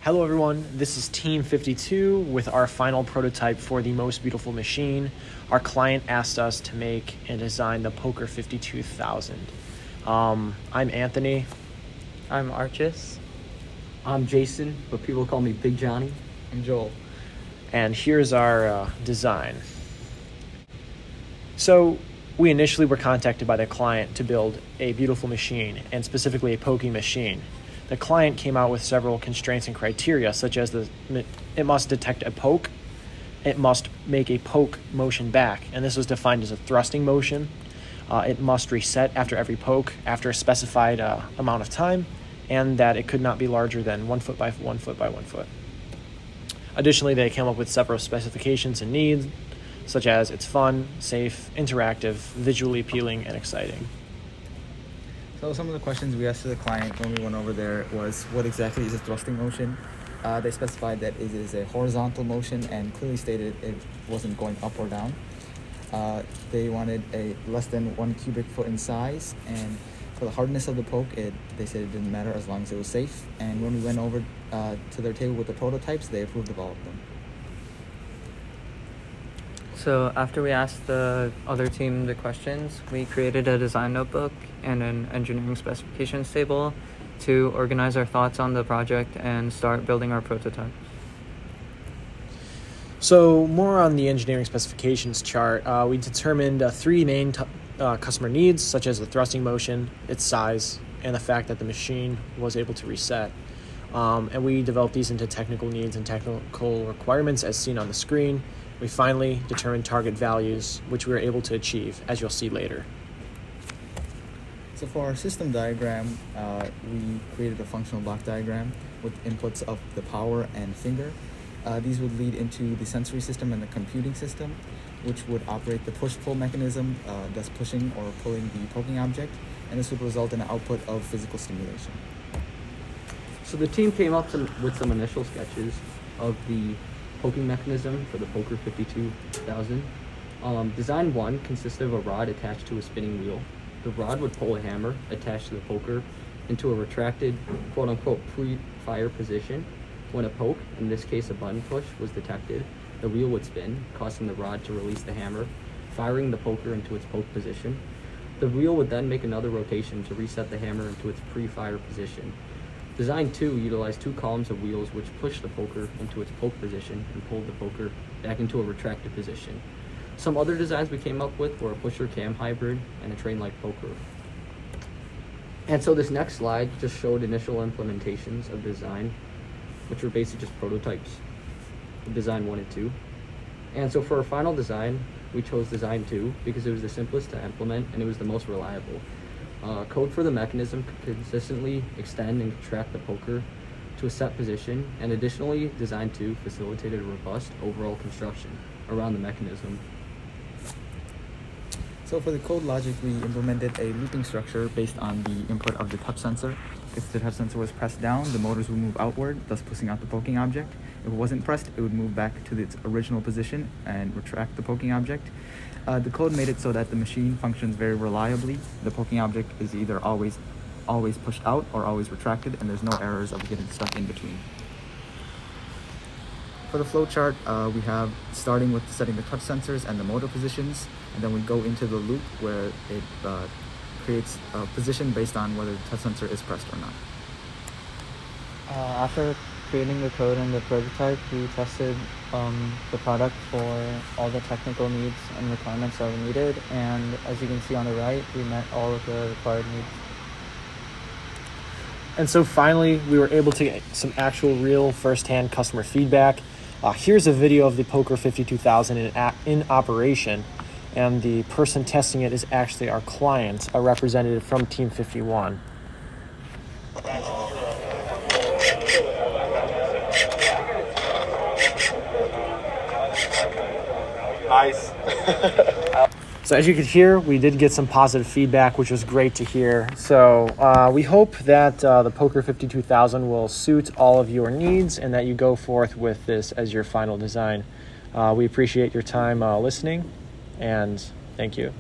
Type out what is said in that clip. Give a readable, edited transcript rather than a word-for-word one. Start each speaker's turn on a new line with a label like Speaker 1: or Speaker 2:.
Speaker 1: Hello everyone, this is Team 52 with our final prototype for the Most Beautiful Machine. Our client asked us to make and design the Poker 52000. I'm Anthony.
Speaker 2: I'm Archis.
Speaker 3: I'm Jason, but people call me Big Johnny.
Speaker 2: I'm Joel.
Speaker 1: And here's our design. So we initially were contacted by the client to build a beautiful machine, and specifically a poking machine. The client came out with several constraints and criteria, such as it must detect a poke, it must make a poke motion back, and this was defined as a thrusting motion. It must reset after every poke after a specified amount of time, and that it could not be larger than 1 foot by 1 foot by 1 foot. Additionally, they came up with several specifications and needs, such as it's fun, safe, interactive, visually appealing, and exciting.
Speaker 2: So some of the questions we asked to the client when we went over there was, what exactly is a thrusting motion? They specified that it is a horizontal motion and clearly stated it wasn't going up or down. They wanted a less than 1 cubic foot in size, and for the hardness of the poke, they said it didn't matter as long as it was safe. And when we went over to their table with the prototypes, they approved of all of them.
Speaker 4: So after we asked the other team the questions, we created a design notebook and an engineering specifications table to organize our thoughts on the project and start building our prototype.
Speaker 1: So more on the engineering specifications chart, we determined 3 main customer needs, such as the thrusting motion, its size, and the fact that the machine was able to reset. And we developed these into technical needs and technical requirements as seen on the screen. We finally determined target values, which we were able to achieve, as you'll see later.
Speaker 2: So for our system diagram, we created a functional block diagram with inputs of the power and finger. These would lead into the sensory system and the computing system, which would operate the push-pull mechanism, thus pushing or pulling the poking object, and this would result in an output of physical stimulation.
Speaker 3: So the team came up with some initial sketches of the poking mechanism for the Poker 52000. Design 1 consisted of a rod attached to a spinning wheel. The rod would pull a hammer attached to the poker into a retracted, quote-unquote, pre-fire position. When a poke, in this case a button push, was detected, the wheel would spin, causing the rod to release the hammer, firing the poker into its poke position. The wheel would then make another rotation to reset the hammer into its pre-fire position. Design 2 utilized 2 columns of wheels which pushed the poker into its poke position and pulled the poker back into a retracted position. Some other designs we came up with were a pusher-cam hybrid and a train-like poker. And so this next slide just showed initial implementations of design, which were basically just prototypes of design 1 and 2. And so for our final design, we chose design 2 because it was the simplest to implement and it was the most reliable. Code for the mechanism could consistently extend and contract the poker to a set position, and additionally, design 2 facilitated a robust overall construction around the mechanism.
Speaker 2: So for the code logic, we implemented a looping structure based on the input of the touch sensor. If the touch sensor was pressed down, the motors would move outward, thus pushing out the poking object. If it wasn't pressed, it would move back to its original position and retract the poking object. The code made it so that the machine functions very reliably. The poking object is either always pushed out or always retracted, and there's no errors of getting stuck in between. For the flow chart, we have starting with setting the touch sensors and the motor positions, and then we go into the loop where it creates a position based on whether the touch sensor is pressed or not.
Speaker 4: After creating the code and the prototype, we tested the product for all the technical needs and requirements that we needed, and as you can see on the right, we met all of the required needs.
Speaker 1: And so finally, we were able to get some actual real first-hand customer feedback. Here's a video of the Poker 52000 in operation, and the person testing it is actually our client, a representative from Team 51.
Speaker 5: Nice.
Speaker 1: So as you could hear, we did get some positive feedback, which was great to hear. So we hope that the Poker 52000 will suit all of your needs and that you go forth with this as your final design. We appreciate your time listening, and thank you.